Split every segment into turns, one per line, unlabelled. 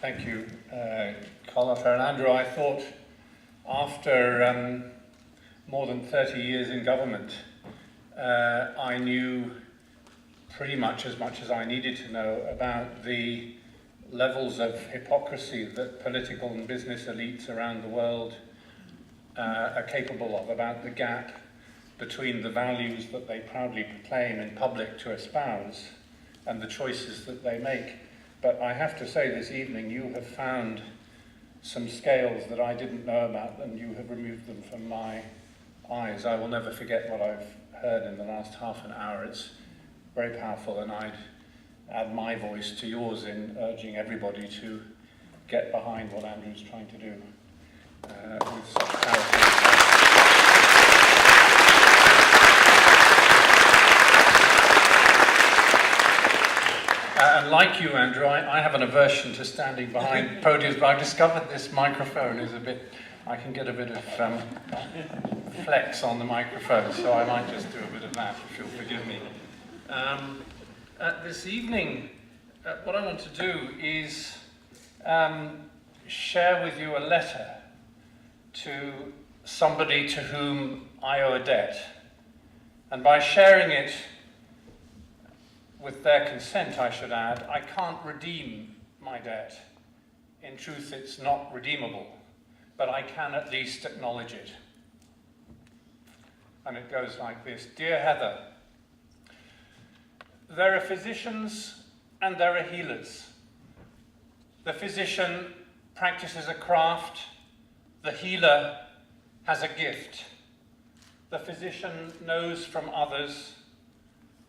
Thank you, Colin and Andrew. I thought after more than 30 years in government, I knew pretty much as I needed to know about the levels of hypocrisy that political and business elites around the world are capable of, about the gap between the values that they proudly proclaim in public to espouse and the choices that they make. But I have to say this evening you have found some scales that I didn't know about, and you have removed them from my eyes. I will never forget what I've heard in the last half an hour. It's very powerful, and I'd add my voice to yours in urging everybody to get behind what Andrew's trying to do with such clarity. And like you, Andrew, I have an aversion to standing behind podiums, but I've discovered this microphone is I can get a bit of flex on the microphone, so I might just do a bit of that, if you'll forgive me. This evening, what I want to do is share with you a letter to somebody to whom I owe a debt. And by sharing it with their consent, I should add, I can't redeem my debt. In truth, it's not redeemable, but I can at least acknowledge it. And it goes like this. Dear Heather, there are physicians and there are healers. The physician practices a craft. The healer has a gift. The physician knows from others.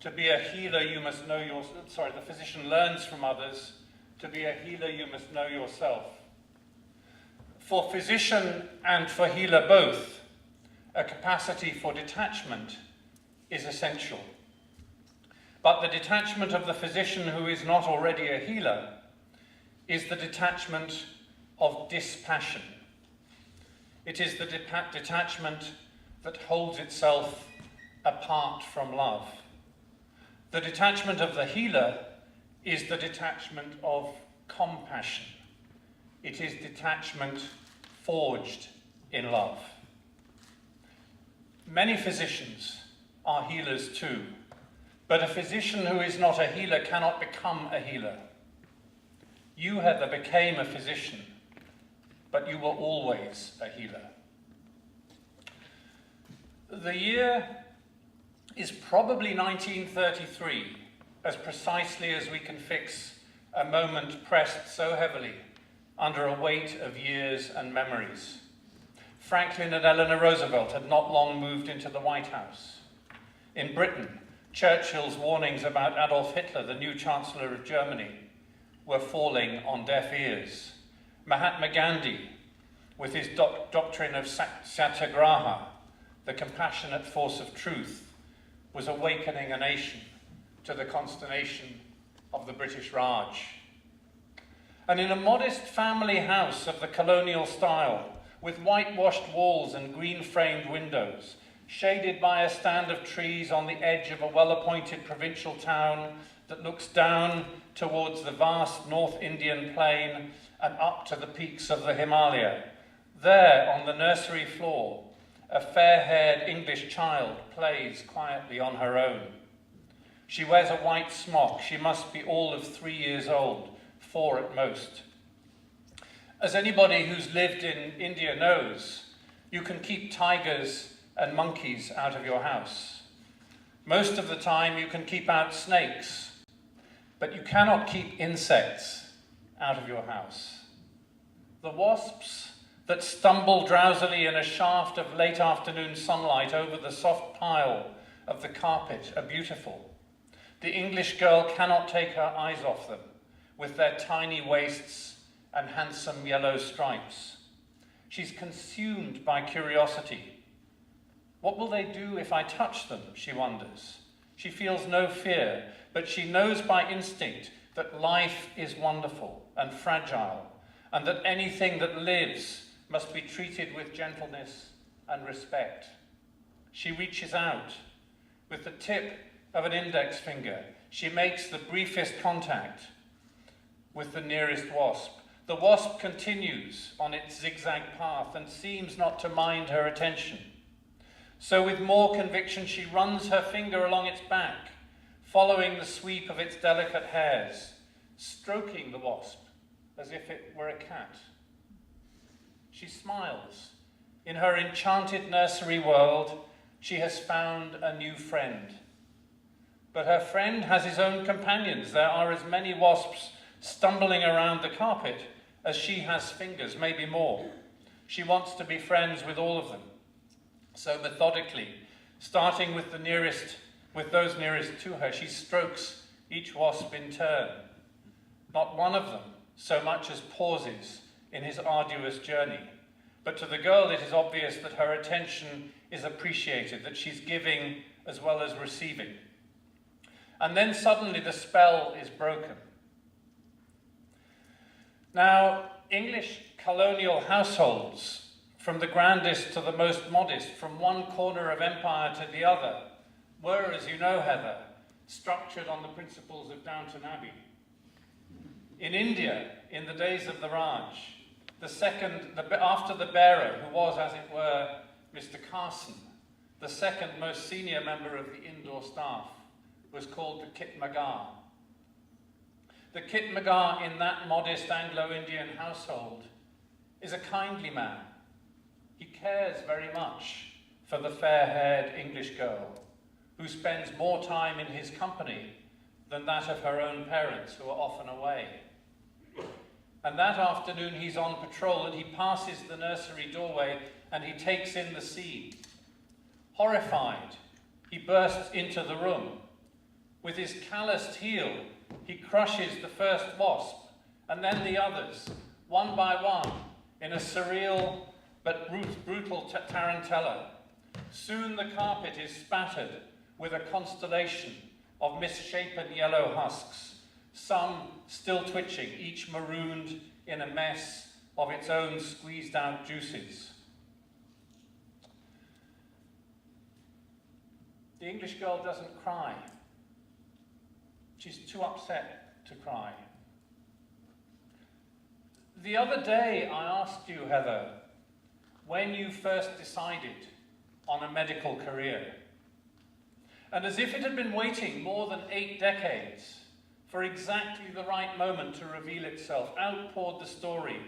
To be a healer, you must know the physician learns from others. To be a healer, you must know yourself. For physician and for healer both, a capacity for detachment is essential. But the detachment of the physician who is not already a healer is the detachment of dispassion. It is the detachment that holds itself apart from love. The detachment of the healer is the detachment of compassion. It is detachment forged in love. Many physicians are healers too, but a physician who is not a healer cannot become a healer. You, Heather, became a physician, but you were always a healer. The year is probably 1933, as precisely as we can fix a moment pressed so heavily under a weight of years and memories. Franklin and Eleanor Roosevelt had not long moved into the White House. In Britain, Churchill's warnings about Adolf Hitler, the new Chancellor of Germany, were falling on deaf ears. Mahatma Gandhi, with his doctrine of satyagraha, the compassionate force of truth, was awakening a nation to the consternation of the British Raj. And in a modest family house of the colonial style, with whitewashed walls and green-framed windows, shaded by a stand of trees on the edge of a well-appointed provincial town that looks down towards the vast North Indian plain and up to the peaks of the Himalaya, there on the nursery floor, a fair-haired English child plays quietly on her own. She wears a white smock. She must be all of 3 years old, 4 at most. As anybody who's lived in India knows, you can keep tigers and monkeys out of your house. Most of the time you can keep out snakes, but you cannot keep insects out of your house. The wasps that stumble drowsily in a shaft of late afternoon sunlight over the soft pile of the carpet are beautiful. The English girl cannot take her eyes off them, with their tiny waists and handsome yellow stripes. She's consumed by curiosity. What will they do if I touch them, she wonders. She feels no fear, but she knows by instinct that life is wonderful and fragile, and that anything that lives must be treated with gentleness and respect. She reaches out. With the tip of an index finger, she makes the briefest contact with the nearest wasp. The wasp continues on its zigzag path and seems not to mind her attention. So with more conviction she runs her finger along its back, following the sweep of its delicate hairs, stroking the wasp as if it were a cat. She smiles. In her enchanted nursery world, she has found a new friend. But her friend has his own companions. There are as many wasps stumbling around the carpet as she has fingers, maybe more. She wants to be friends with all of them. So methodically, starting with those nearest to her, she strokes each wasp in turn. Not one of them so much as pauses in his arduous journey. But to the girl it is obvious that her attention is appreciated, that she's giving as well as receiving. And then suddenly the spell is broken. Now, English colonial households, from the grandest to the most modest, from one corner of empire to the other, were, as you know, Heather, structured on the principles of Downton Abbey. In India, in the days of the Raj, after the bearer, who was, as it were, Mr. Carson, the second most senior member of the indoor staff, was called the Khitmagar. The Khitmagar in that modest Anglo-Indian household is a kindly man. He cares very much for the fair-haired English girl, who spends more time in his company than that of her own parents, who are often away. And that afternoon he's on patrol and he passes the nursery doorway and he takes in the scene. Horrified, he bursts into the room. With his calloused heel, he crushes the first wasp and then the others, one by one, in a surreal but brutal tarantella. Soon the carpet is spattered with a constellation of misshapen yellow husks, some still twitching, each marooned in a mess of its own squeezed out juices. The English girl doesn't cry. She's too upset to cry. The other day I asked you, Heather, when you first decided on a medical career. And as if it had been waiting more than 8 decades for exactly the right moment to reveal itself, out poured the story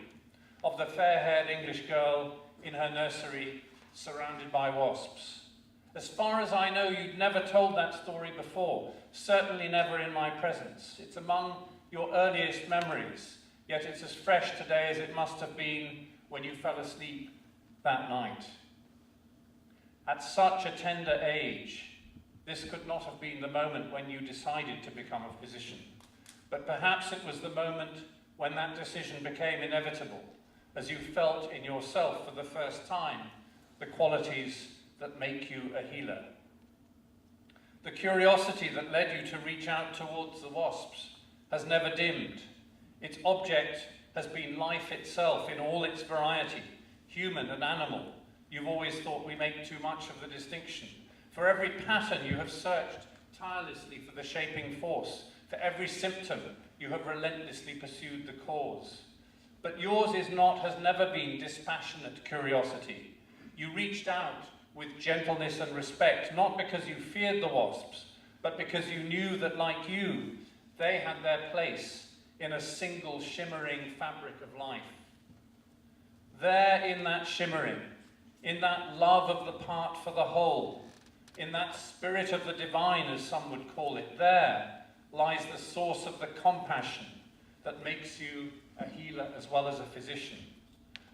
of the fair-haired English girl in her nursery surrounded by wasps. As far as I know, you'd never told that story before, certainly never in my presence. It's among your earliest memories, yet it's as fresh today as it must have been when you fell asleep that night. At such a tender age, this could not have been the moment when you decided to become a physician, but perhaps it was the moment when that decision became inevitable, as you felt in yourself for the first time the qualities that make you a healer. The curiosity that led you to reach out towards the wasps has never dimmed. Its object has been life itself in all its variety, human and animal. You've always thought we make too much of the distinction. For every pattern you have searched tirelessly for the shaping force. For every symptom you have relentlessly pursued the cause. But yours has never been dispassionate curiosity. You reached out with gentleness and respect, not because you feared the wasps, but because you knew that, like you, they had their place in a single shimmering fabric of life. There in that shimmering, in that love of the part for the whole, in that spirit of the divine, as some would call it, there lies the source of the compassion that makes you a healer as well as a physician.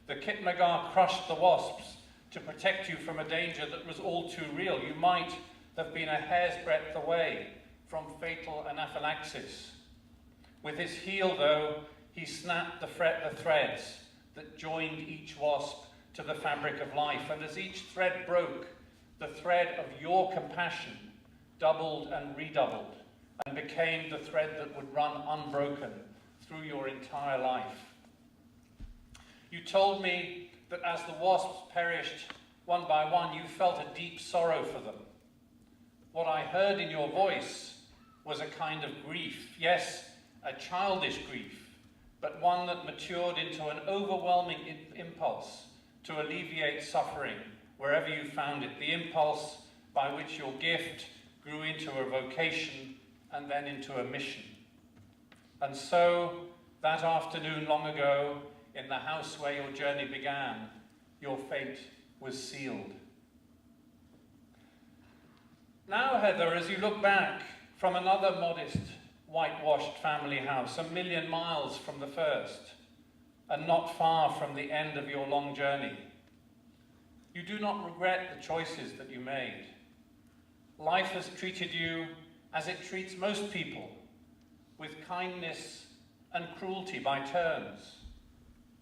The Khitmagar crushed the wasps to protect you from a danger that was all too real. You might have been a hair's breadth away from fatal anaphylaxis. With his heel, though, he snapped the threads that joined each wasp to the fabric of life. And as each thread broke, the thread of your compassion doubled and redoubled and became the thread that would run unbroken through your entire life. You told me that as the wasps perished one by one, you felt a deep sorrow for them. What I heard in your voice was a kind of grief, yes, a childish grief, but one that matured into an overwhelming impulse to alleviate suffering wherever you found it, the impulse by which your gift grew into a vocation and then into a mission. And so, that afternoon long ago, in the house where your journey began, your fate was sealed. Now, Heather, as you look back from another modest, whitewashed family house, 1,000,000 miles from the first, and not far from the end of your long journey, you do not regret the choices that you made. Life has treated you as it treats most people, with kindness and cruelty by turns.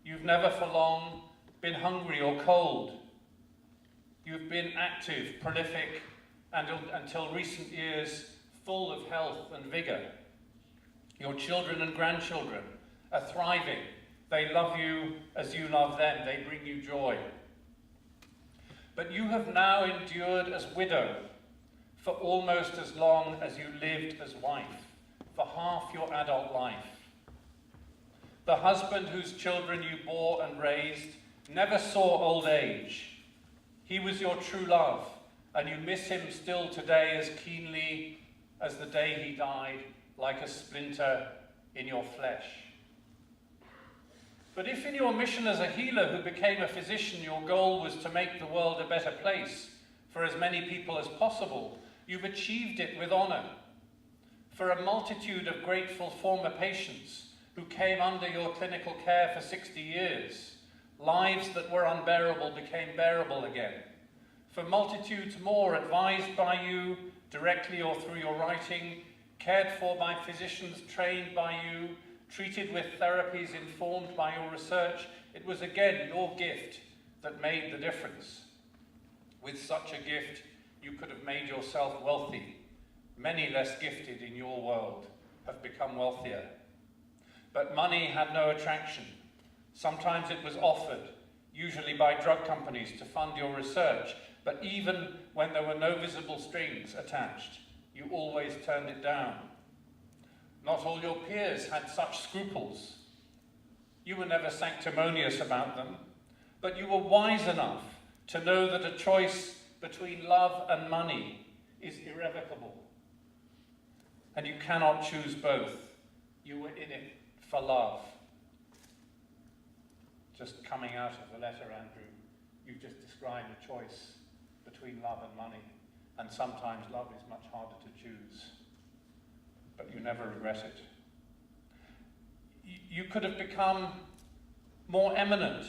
You've never for long been hungry or cold. You've been active, prolific, and until recent years, full of health and vigour. Your children and grandchildren are thriving. They love you as you love them. They bring you joy. But you have now endured as widow for almost as long as you lived as wife, for half your adult life. The husband whose children you bore and raised never saw old age. He was your true love, and you miss him still today as keenly as the day he died, like a splinter in your flesh. But if in your mission as a healer who became a physician, your goal was to make the world a better place for as many people as possible, you've achieved it with honour. For a multitude of grateful former patients who came under your clinical care for 60 years, lives that were unbearable became bearable again. For multitudes more advised by you, directly or through your writing, cared for by physicians trained by you, treated with therapies informed by your research, it was again your gift that made the difference. With such a gift, you could have made yourself wealthy. Many less gifted in your world have become wealthier. But money had no attraction. Sometimes it was offered, usually by drug companies, to fund your research, but even when there were no visible strings attached, you always turned it down. Not all your peers had such scruples. You were never sanctimonious about them, but you were wise enough to know that a choice between love and money is irrevocable. And you cannot choose both. You were in it for love. Just coming out of the letter, Andrew, you just described a choice between love and money, and sometimes love is much harder to choose, but you never regret it. You could have become more eminent.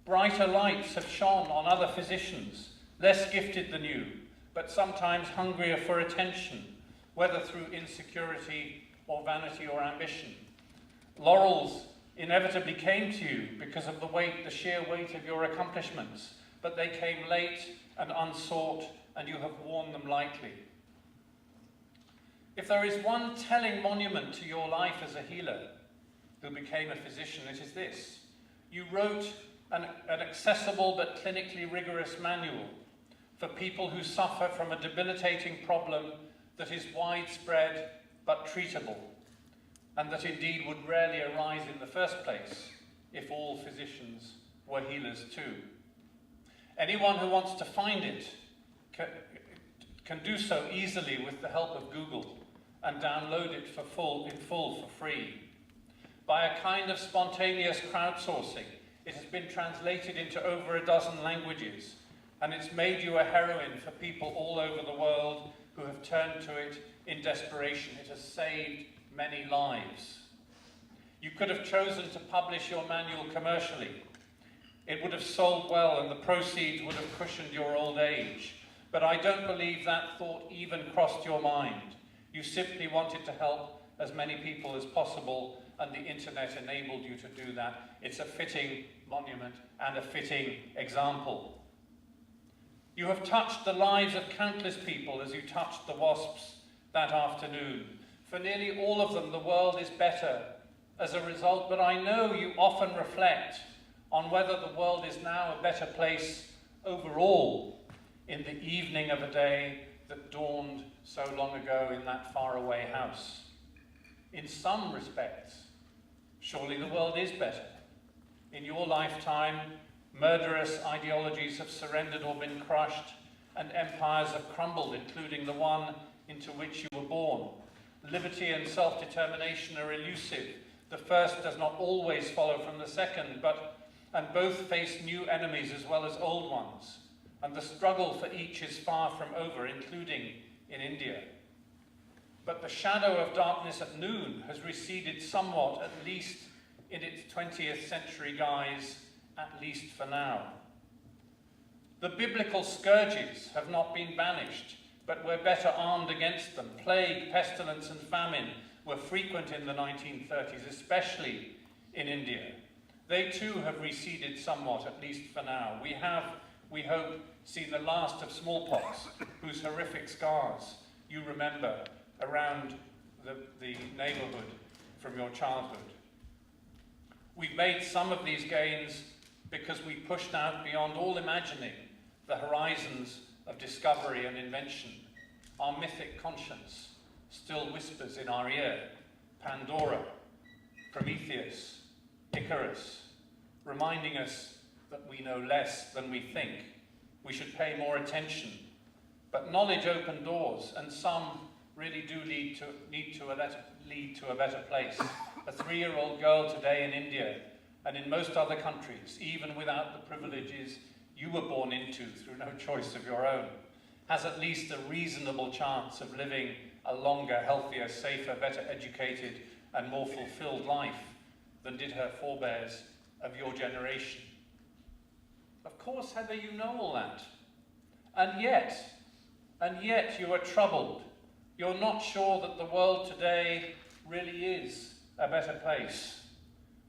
Brighter lights have shone on other physicians, less gifted than you, but sometimes hungrier for attention, whether through insecurity or vanity or ambition. Laurels inevitably came to you because of the sheer weight of your accomplishments, but they came late and unsought, and you have worn them lightly. If there is one telling monument to your life as a healer who became a physician, it is this. You wrote an accessible but clinically rigorous manual for people who suffer from a debilitating problem that is widespread but treatable, and that indeed would rarely arise in the first place if all physicians were healers too. Anyone who wants to find it can do so easily with the help of Google and download it in full for free. By a kind of spontaneous crowdsourcing, it has been translated into over a dozen languages, and it's made you a heroine for people all over the world who have turned to it in desperation. It has saved many lives. You could have chosen to publish your manual commercially. It would have sold well and the proceeds would have cushioned your old age. But I don't believe that thought even crossed your mind. You simply wanted to help as many people as possible, and the internet enabled you to do that. It's a fitting monument and a fitting example. You have touched the lives of countless people as you touched the wasps that afternoon. For nearly all of them, the world is better as a result, but I know you often reflect on whether the world is now a better place overall in the evening of a day that dawned so long ago in that faraway house. In some respects, Surely the world is better. In your lifetime, murderous ideologies have surrendered or been crushed, and empires have crumbled, including the one into which you were born. Liberty and self-determination are elusive. The first does not always follow from the second, and both face new enemies as well as old ones. And the struggle for each is far from over, including in India. But the shadow of darkness at noon has receded somewhat, at least in its 20th century guise, at least for now. The biblical scourges have not been banished, but we're better armed against them. Plague, pestilence, and famine were frequent in the 1930s, especially in India. They too have receded somewhat, at least for now. We have, we hope, seen the last of smallpox, whose horrific scars you remember around the neighborhood from your childhood. We've made some of these gains because we pushed out beyond all imagining the horizons of discovery and invention. Our mythic conscience still whispers in our ear: Pandora, Prometheus, Icarus, reminding us that we know less than we think. We should pay more attention. But knowledge opened doors, and some really do lead to a better place. A 3-year-old girl today in India, and in most other countries, even without the privileges you were born into through no choice of your own, has at least a reasonable chance of living a longer, healthier, safer, better educated, and more fulfilled life than did her forebears of your generation. Of course, Heather, you know all that. And yet you are troubled. You're not sure that the world today really is a better place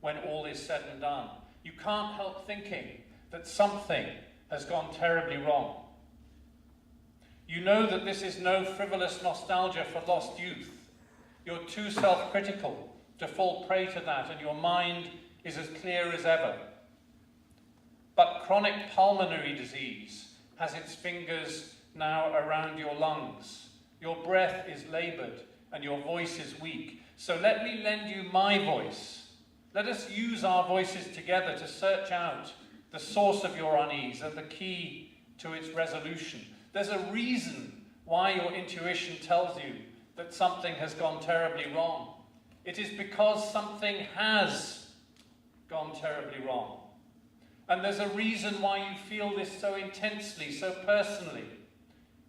when all is said and done. You can't help thinking that something has gone terribly wrong. You know that this is no frivolous nostalgia for lost youth. You're too self-critical to fall prey to that, and your mind is as clear as ever. But chronic pulmonary disease has its fingers now around your lungs. Your breath is laboured and your voice is weak. So let me lend you my voice. Let us use our voices together to search out the source of your unease and the key to its resolution. There's a reason why your intuition tells you that something has gone terribly wrong. It is because something has gone terribly wrong. And there's a reason why you feel this so intensely, so personally.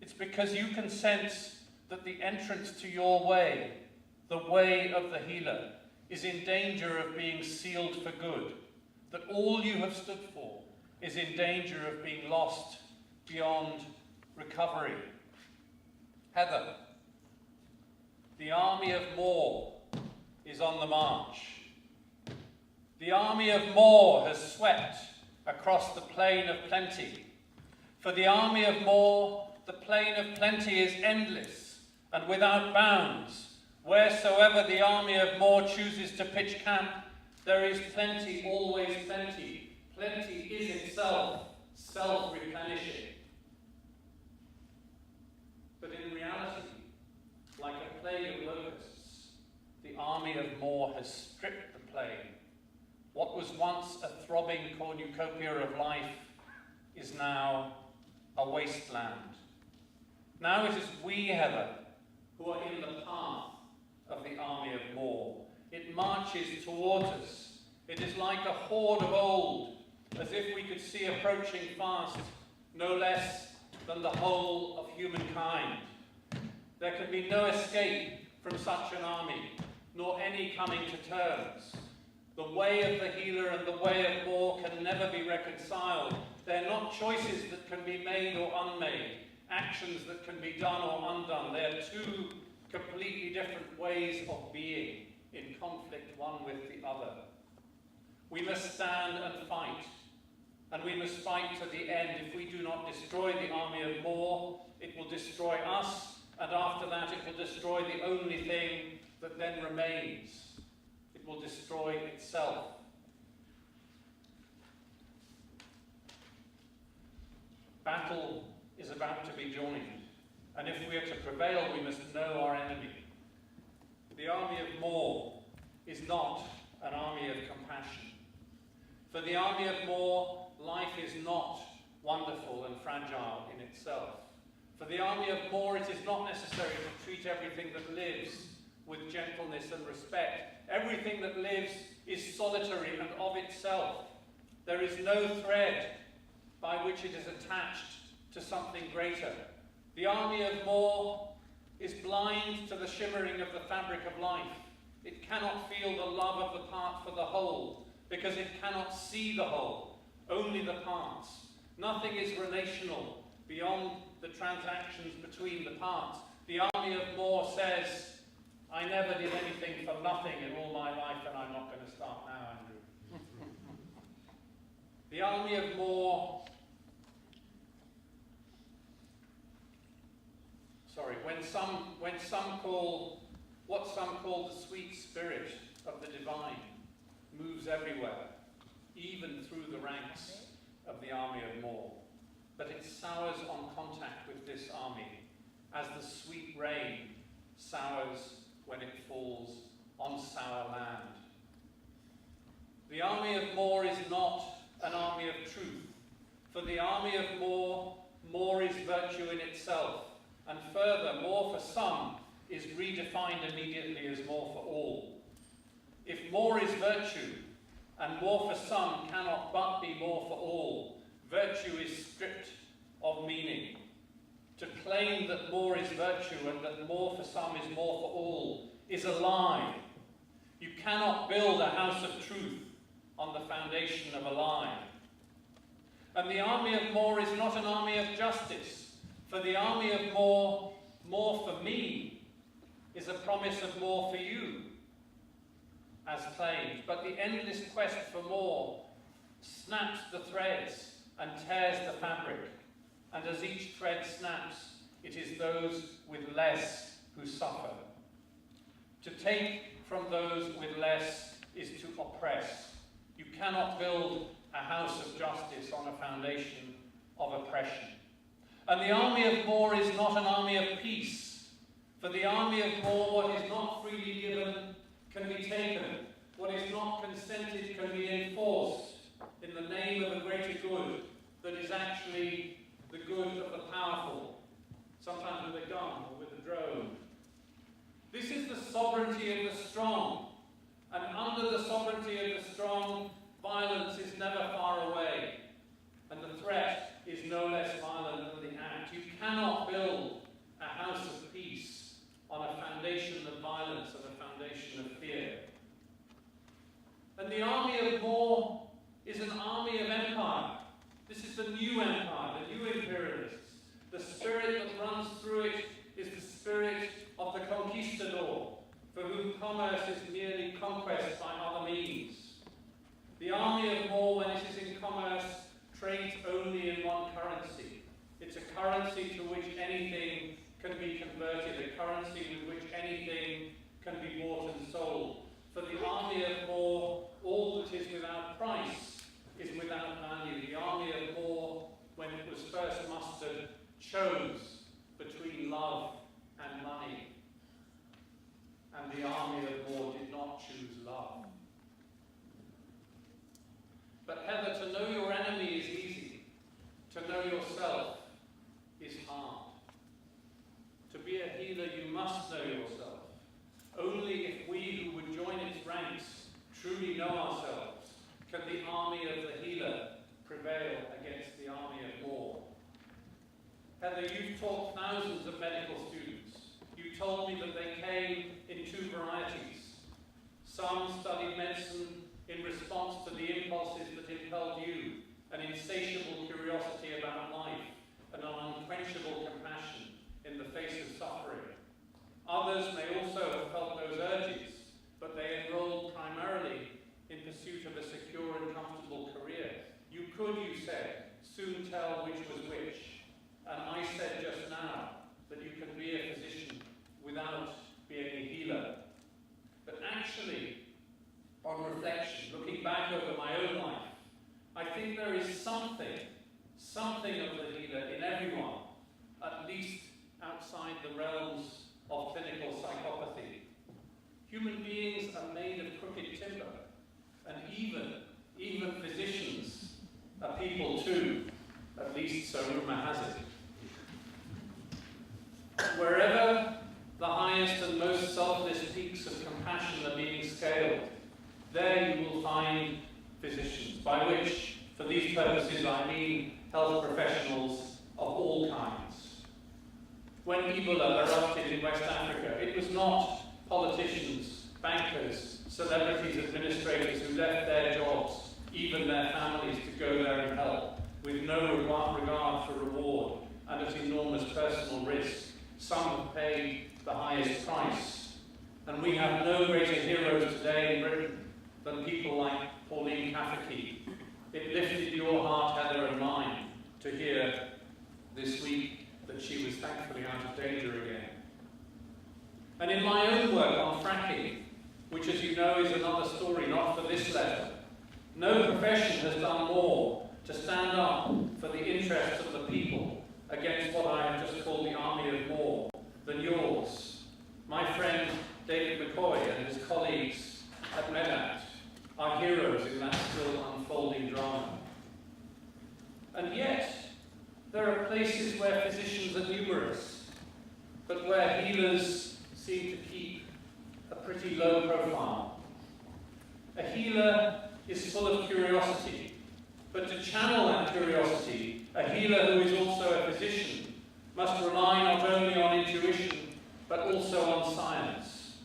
It's because you can sense that the entrance to your way, the way of the healer, is in danger of being sealed for good. That all you have stood for is in danger of being lost beyond recovery. Heather, the army of more is on the march. The army of more has swept across the plain of plenty. For the army of more, the plain of plenty is endless and without bounds. Wheresoever the army of more chooses to pitch camp, there is plenty, always plenty. Plenty is itself self-replenishing. But in reality, like a plague of locusts, the army of more has stripped the plain. What was once a throbbing cornucopia of life is now a wasteland. Now it is we, Heather, who are in the path of the army of more. It marches towards us. It is like a horde of old, as if we could see approaching fast, no less than the whole of humankind. There can be no escape from such an army, nor any coming to terms. The way of the healer and the way of more can never be reconciled. They're not choices that can be made or unmade, actions that can be done or undone. They're two completely different ways of being, in conflict one with the other. We must stand and fight, and we must fight to the end. If we do not destroy the army of more, it will destroy us, and after that it will destroy the only thing that then remains. It will destroy itself. Battle is about to be joined, and if we are to prevail, we must know our enemy. The army of more is not an army of compassion. For the army of more, life is not wonderful and fragile in itself. For the army of more, it is not necessary to treat everything that lives with gentleness and respect. Everything that lives is solitary and of itself. There is no thread by which it is attached to something greater. The army of more is blind to the shimmering of the fabric of life. It cannot feel the love of the part for the whole, because it cannot see the whole, only the parts. Nothing is relational beyond the transactions between the parts. The army of more says, I never did anything for nothing in all my life, and I'm not going to start now, Andrew. The army of more, what some call the sweet spirit of the divine, moves everywhere, even through the ranks of the army of more. But it sours on contact with this army, as the sweet rain sours when it falls on sour land. The army of more is not an army of truth, for the army of more is virtue in itself, and further, more for some is redefined immediately as more for all. If more is virtue, and more for some cannot but be more for all, virtue is stripped of meaning. To claim that more is virtue and that more for some is more for all is a lie. You cannot build a house of truth on the foundation of a lie. And the army of more is not an army of justice, for the army of more for me, is a promise of more for you, as claimed. But the endless quest for more snaps the threads and tears the fabric. And as each thread snaps, it is those with less who suffer. To take from those with less is to oppress. You cannot build a house of justice on a foundation of oppression. And the army of more is not an army of peace. For the army of more, what is not freely given can be taken. What is not consented can be enforced in the name of a greater good that is actually the good of the powerful, sometimes with a gun or with a drone. This is the sovereignty of the strong, and under the sovereignty of the strong, violence is never far away, and the threat is no less violent than the act. You cannot build a house of peace on a foundation of violence and a foundation of fear. And the army of more is an army of empire. This is the new empire, the new imperialists. The spirit that runs through it is the spirit of the conquistador, for whom commerce is merely conquest by other means. The army of more, when it is in commerce, trades only in one currency. It's a currency to which anything can be converted, a currency with which anything can be bought and sold. For the army of more, all that is without price is without value. The army of more, when it was first mustered, chose between love and money. And the army of more did not choose love. But Heather, to know your enemy is easy. To know yourself is hard. To be a healer, you must know yourself. Only if we who would join its ranks truly know ourselves can the army of the healer prevail against the army of more. Heather, you've taught thousands of medical students. You told me that they came in two varieties. Some studied medicine in response to the impulses that impelled you, an insatiable curiosity about life, and an unquenchable compassion in the face of suffering. Others may also have felt those urges, but they enrolled primarily in pursuit of a secure and comfortable career. You could, you said, soon tell which was which. And I said just now that you can be a physician without being a healer. But actually, on reflection, looking back over my own life, I think there is something of the healer in everyone, at least outside the realms of clinical psychopathy. Human beings are made of crooked timber. And even physicians are people too, at least so rumour has it. Wherever the highest and most selfless peaks of compassion are being scaled, there you will find physicians, by which, for these purposes, I mean health professionals of all kinds. When Ebola erupted in West Africa, it was not politicians, bankers, celebrities, administrators who left their jobs, even their families, to go there and help, with no regard for reward and at enormous personal risk. Some have paid the highest price. And we have no greater heroes today in Britain than people like Pauline Cafferkey. It lifted your heart, Heather, and mine to hear this week that she was thankfully out of danger again. And in my own work on fracking, which, as you know, is another story, not for this letter, no profession has done more to stand up for the interests of the people against what I have just called the army of more than yours. My friend David McCoy and his colleagues at Medact are heroes in that still unfolding drama. And yet, there are places where physicians are numerous, but where healers seem to keep a pretty low profile. A healer is full of curiosity, but to channel that curiosity, a healer who is also a physician must rely not only on intuition, but also on science.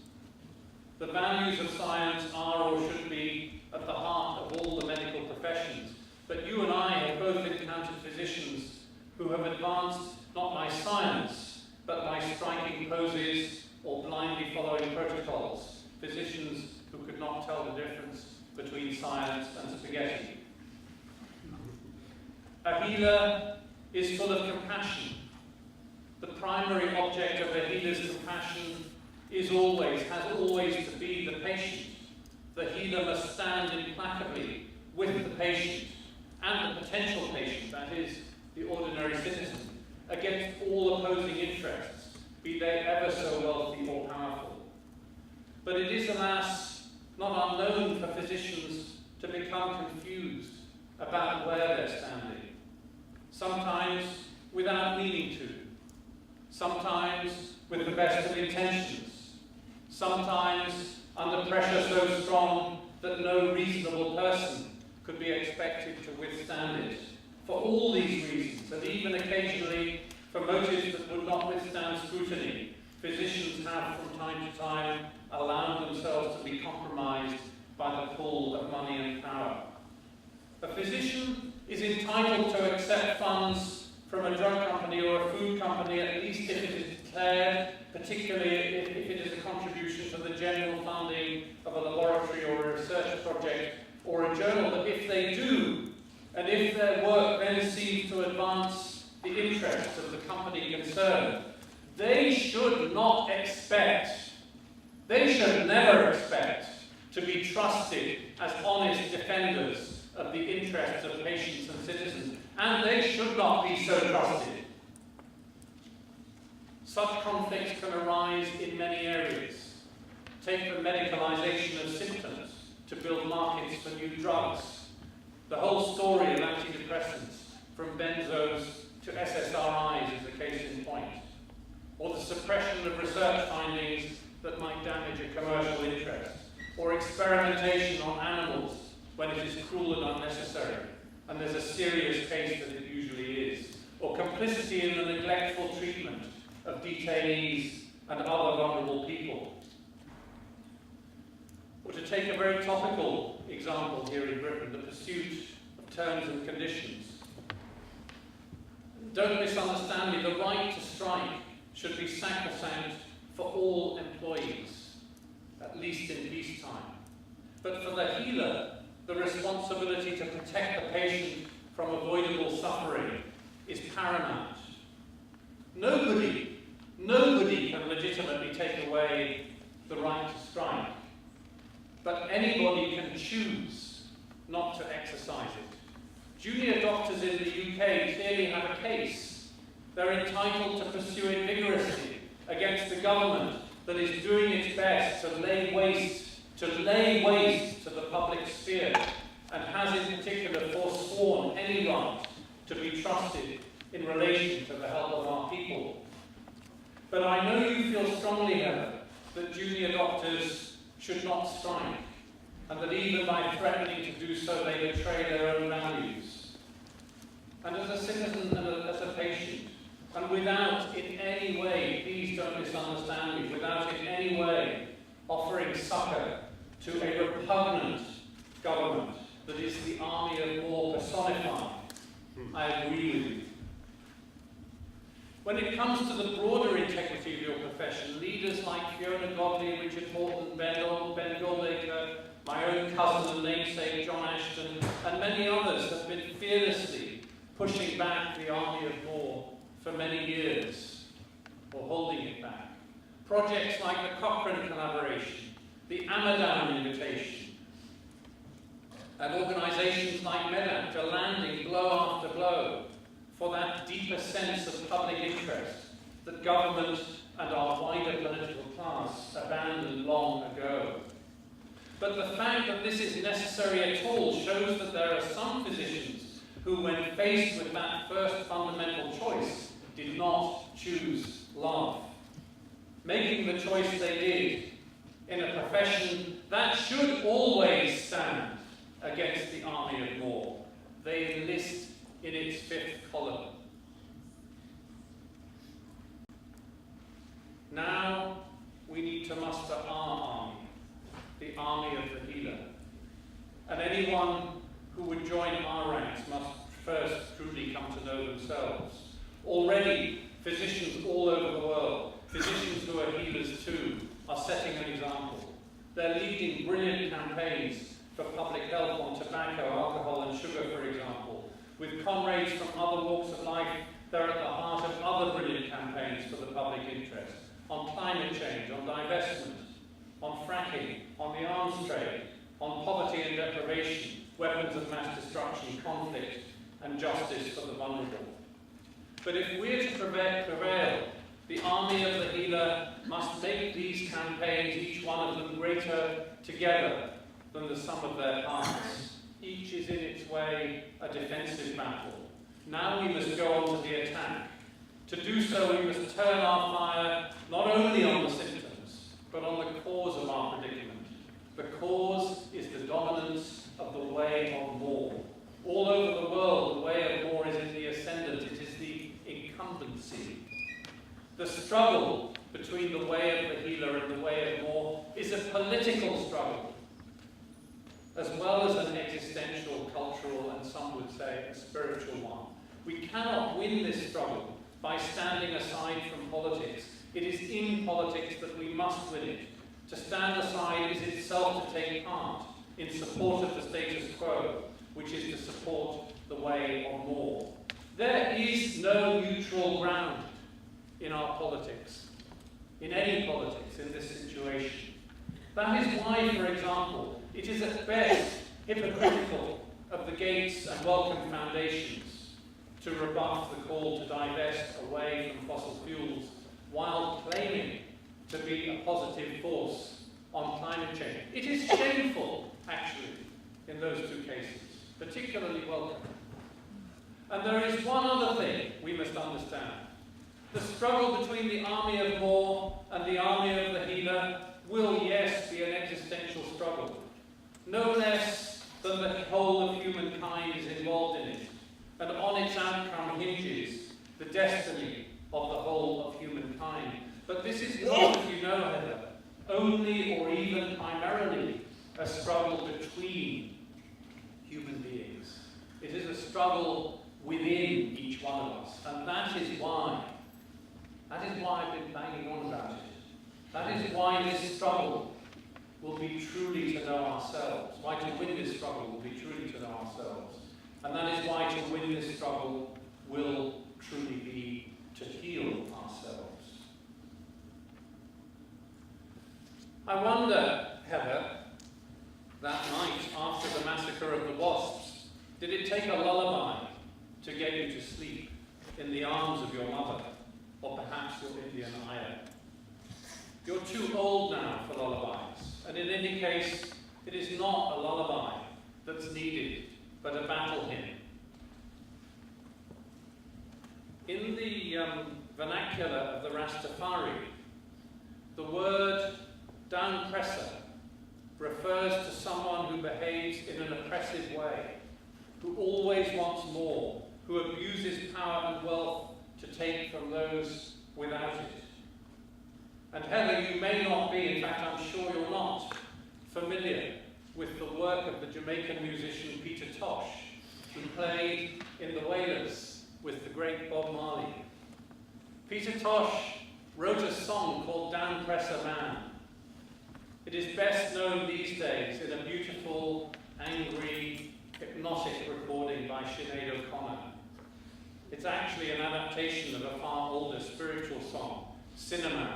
The values of science are or should be at the heart of all the medical professions, but you and I have both encountered physicians who have advanced not by science, but by striking poses or blindly following protocols. Physicians who could not tell the difference between science and spaghetti. A healer is full of compassion. The primary object of a healer's compassion is always, has always to be the patient. The healer must stand implacably with the patient and the potential patient, that is, the ordinary citizen, against all opposing interests, be they ever so wealthy or powerful. But it is, alas, not unknown for physicians to become confused about where they're standing, sometimes without meaning to, sometimes with the best of intentions, sometimes under pressure so strong that no reasonable person could be expected to withstand it. For all these reasons, and even occasionally for motives that would not withstand scrutiny, physicians have from time to time allowed themselves to be compromised by the pull of money and power. A physician is entitled to accept funds from a drug company or a food company, at least if it is declared, particularly if it is a contribution to the general funding of a laboratory or a research project or a journal. But if they do, and if their work then seems to advance the interests of the company concerned, they should not expect, they should never expect to be trusted as honest defenders of the interests of patients and citizens, and they should not be so trusted. Such conflicts can arise in many areas. Take the medicalization of symptoms to build markets for new drugs. The whole story of antidepressants, from benzos to SSRIs, is a case in point. Or the suppression of research findings that might damage a commercial interest. Or experimentation on animals when it is cruel and unnecessary, and there's a serious case that it usually is. Or complicity in the neglectful treatment of detainees and other vulnerable people. Or to take a very topical example here in Britain, the pursuit of terms and conditions. Don't misunderstand me, the right to strike should be sacrosanct for all employees, at least in peacetime. But for the healer, the responsibility to protect the patient from avoidable suffering is paramount. Nobody can legitimately take away the right to strike, but anybody can choose not to exercise it. Junior doctors in the UK clearly have a case. They're entitled to pursue it vigorously against the government that is doing its best to lay waste to lay waste to the public sphere, and has in particular forsworn any right to be trusted in relation to the health of our people. But I know you feel strongly, Heather, that junior doctors should not strike, and that even by threatening to do so they betray their own values. And as a citizen and as a patient, and without in any way, please don't misunderstand me, without in any way offering succour to a repugnant government that is the army of war personified, I agree with you. When it comes to the broader integrity of your profession, leaders like Fiona Godley, Richard Horton, Ben Goldacre, my own cousin and namesake John Ashton, and many others have been fearlessly pushing back the army of war for many years, or holding it back. Projects like the Cochrane collaboration, the Amadown invitation, and organisations like MEDAC are landing blow after blow for that deeper sense of public interest that government and our wider political class abandoned long ago. But the fact that this is necessary at all shows that there are some physicians who, when faced with that first fundamental choice, did not choose love. Making the choice they did in a profession that should always stand against the army of war. They enlist in its fifth column. Now we need to muster our army, the army of the healer. And anyone who would join our ranks must first truly come to know themselves. Already, physicians all over the world, physicians who are healers too, are setting an example. They're leading brilliant campaigns for public health on tobacco, alcohol and sugar, for example. With comrades from other walks of life, they're at the heart of other brilliant campaigns for the public interest, on climate change, on divestment, on fracking, on the arms trade, on poverty and deprivation, weapons of mass destruction, conflict, and justice for the vulnerable. But if we're to prevail, the army of the healer must make these campaigns, each one of them, greater together than the sum of their parts. Each is in its way a defensive battle. Now we must go on to the attack. To do so, we must turn our fire not only on the symptoms, but on the cause of our predicament. The cause is the dominance of the way of war. All over the world, the way of war is in the ascendant. It is the incumbency. The struggle between the way of the healer and the way of war is a political struggle, as well as an existential, cultural, and some would say a spiritual one. We cannot win this struggle by standing aside from politics. It is in politics that we must win it. To stand aside is itself to take part in support of the status quo, which is to support the way of war. There is no neutral ground in our politics, in any politics in this situation. That is why, for example, it is at best hypocritical of the Gates and Wellcome foundations to rebuff the call to divest away from fossil fuels while claiming to be a positive force on climate change. It is shameful, actually, in those two cases, particularly Wellcome. And there is one other thing we must understand. The struggle between the army of war and the army of the healer will, yes, be an existential struggle. No less than the whole of humankind is involved in it, and on its outcome hinges the destiny of the whole of humankind. But this is not, as you know, Heather, only or even primarily a struggle between human beings. It is a struggle within each one of us, and that is why I've been banging on about it. That is why this struggle will be truly to know ourselves. Why to win this struggle will be truly to know ourselves. And that is why to win this struggle will truly be to heal ourselves. I wonder, Heather, that night after the massacre of the wasps, did it take a lullaby to get you to sleep in the arms of your mother, or perhaps your Indian ayah? You're too old now for lullabies, And in any case, it is not a lullaby that's needed, but a battle hymn. In the vernacular of the Rastafari, the word downpresser refers to someone who behaves in an oppressive way, who always wants more, who abuses power and wealth to take from those without it. And Heather, you may not be, in fact I'm sure you're not, familiar with the work of the Jamaican musician Peter Tosh, who played in the Wailers with the great Bob Marley. Peter Tosh wrote a song called Downpresser Man. It is best known these days in a beautiful, angry, hypnotic recording by Sinead O'Connor. It's actually an adaptation of a far older spiritual song, Cinnamon,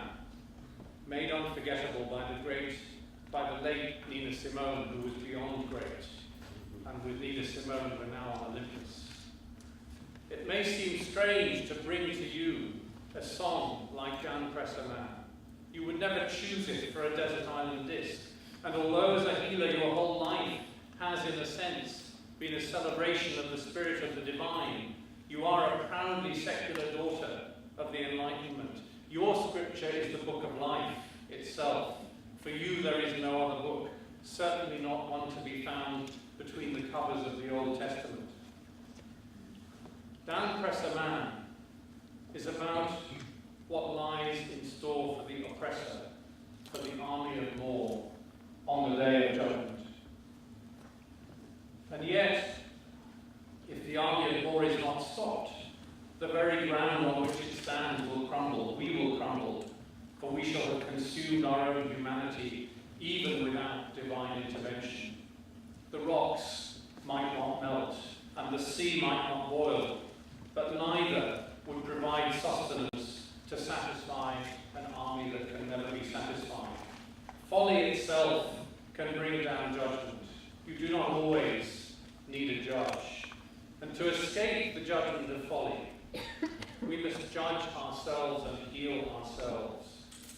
made unforgettable by the late Nina Simone, who was beyond great. And with Nina Simone, we're now on Olympus. It may seem strange to bring to you a song like Downpresser Man. You would never choose it for a desert island disc. And although as a healer your whole life has, in a sense, been a celebration of the spirit of the divine, you are a proudly secular daughter of the Enlightenment. Your scripture is the book of life itself. For you there is no other book, certainly not one to be found between the covers of the Old Testament. Downpresser Man is about what lies in store for the oppressor, for the army of law, on the day of judgment. And yet, if the army of law is not stopped, the very ground on which it stands will crumble, we will crumble, for we shall have consumed our own humanity, even without divine intervention. The rocks might not melt, and the sea might not boil, but neither would provide sustenance to satisfy an army that can never be satisfied. Folly itself can bring down judgment. You do not always need a judge. And to escape the judgment of folly, we must judge ourselves and heal ourselves.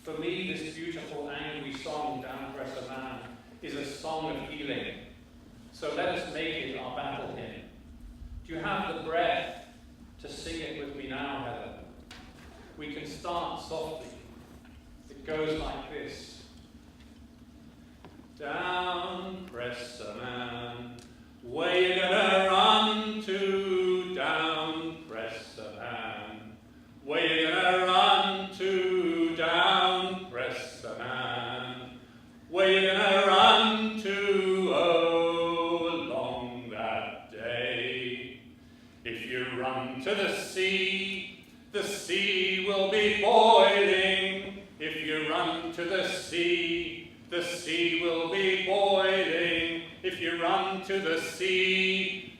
For me, this beautiful, angry song, Downpresser Man, is a song of healing. So let us make it our battle hymn. Do you have the breath to sing it with me now, Heather? We can start softly. It goes like this. Downpresser Man, where you gonna run to? Downpresser Man, where you gonna run to? Downpresser Man, where you gonna run to? Oh, along that day. If you run to the sea will be boiling. If you run to the sea will be boiling. If you run to the sea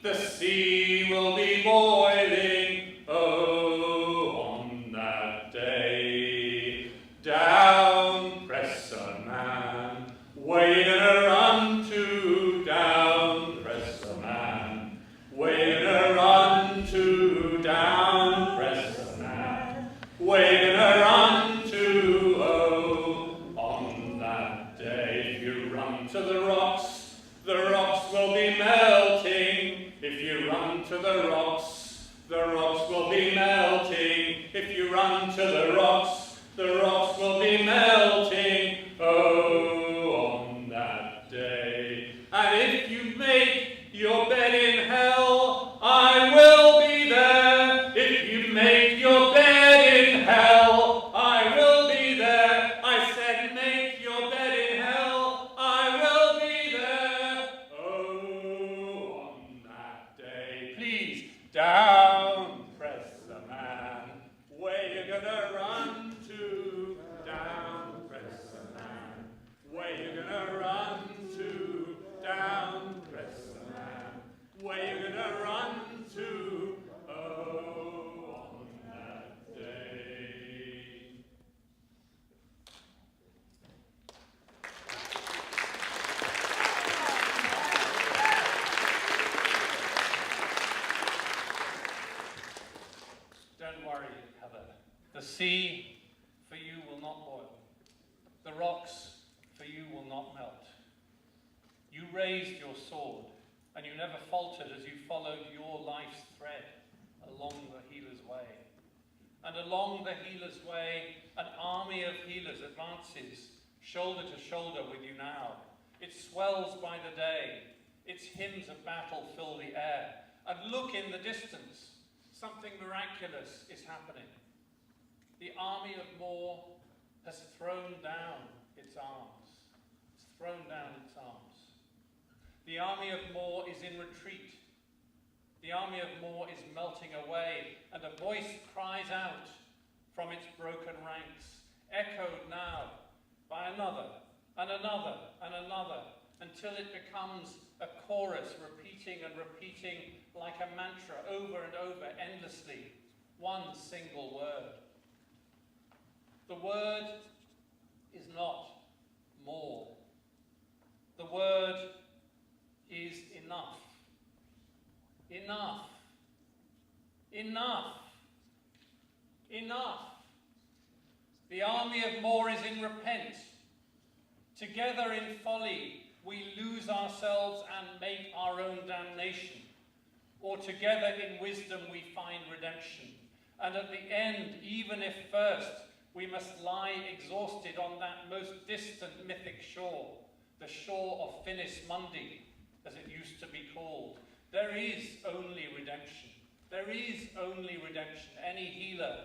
will be boiling. Oh, on that day. Downpresser Man, where you gonna run to? Downpresser Man, where you gonna run to? Downpresser Man, where you gonna run to? Oh, on that day. If you run to the rocks will be melting. If you run to the rocks will be melting. If you run to the rocks will be melting. Oh, on that day. And if you make your bed in hell, I will be there. If you make your bed in hell, I will be there. I said make your bed in hell, I will be there. Oh, on that day. Please, Downpresser Man, where you gonna run to? Down. raised your sword, and you never faltered as you followed your life's thread along the healer's way. And along the healer's way, an army of healers advances, shoulder to shoulder with you now. It swells by the day. Its hymns of battle fill the air. And look in the distance. Something miraculous is happening. The army of Moor has thrown down its arms. It's thrown down its arms. The army of Moor is in retreat. The army of Moor is melting away, and a voice cries out from its broken ranks, echoed now by another, and another, and another, until it becomes a chorus, repeating and repeating like a mantra over and over endlessly, one single word. The word is not more. The word is enough. Enough. Enough. Enough. The army of Moor is in repent. Together in folly, we lose ourselves and make our own damnation. Or together in wisdom we find redemption. And at the end, even if first, we must lie exhausted on that most distant mythic shore, the shore of Finis Mundi, as it used to be called. There is only redemption. There is only redemption. Any healer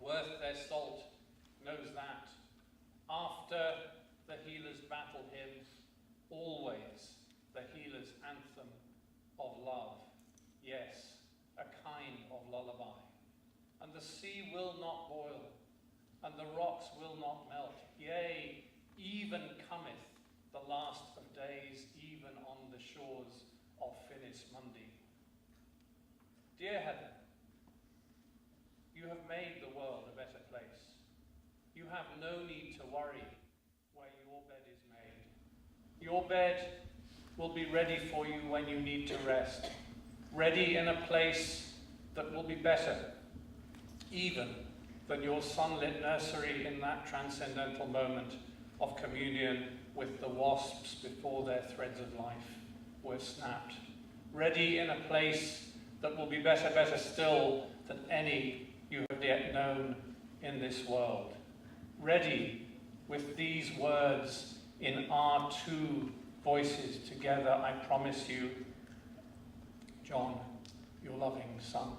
worth their salt knows that. After the healer's battle hymn, always the healer's anthem of love. Yes, a kind of lullaby. And the sea will not boil, and the rocks will not melt. Yea, even cometh the last of days, even on the shores of Finis Mundi. Dear Heather, you have made the world a better place. You have no need to worry where your bed is made. Your bed will be ready for you when you need to rest, ready in a place that will be better, even than your sunlit nursery in that transcendental moment of communion with the wasps before their threads of life were snapped. Ready in a place that will be better, better still than any you have yet known in this world. Ready with these words in our two voices together, I promise you, John, your loving son.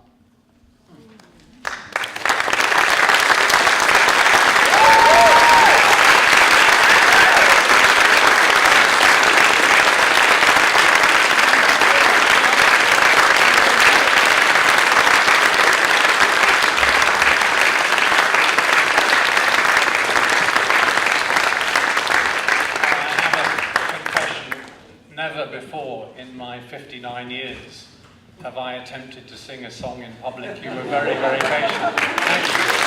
Never before in my 59 years have I attempted to sing a song in public. You were very, very patient. Thank you.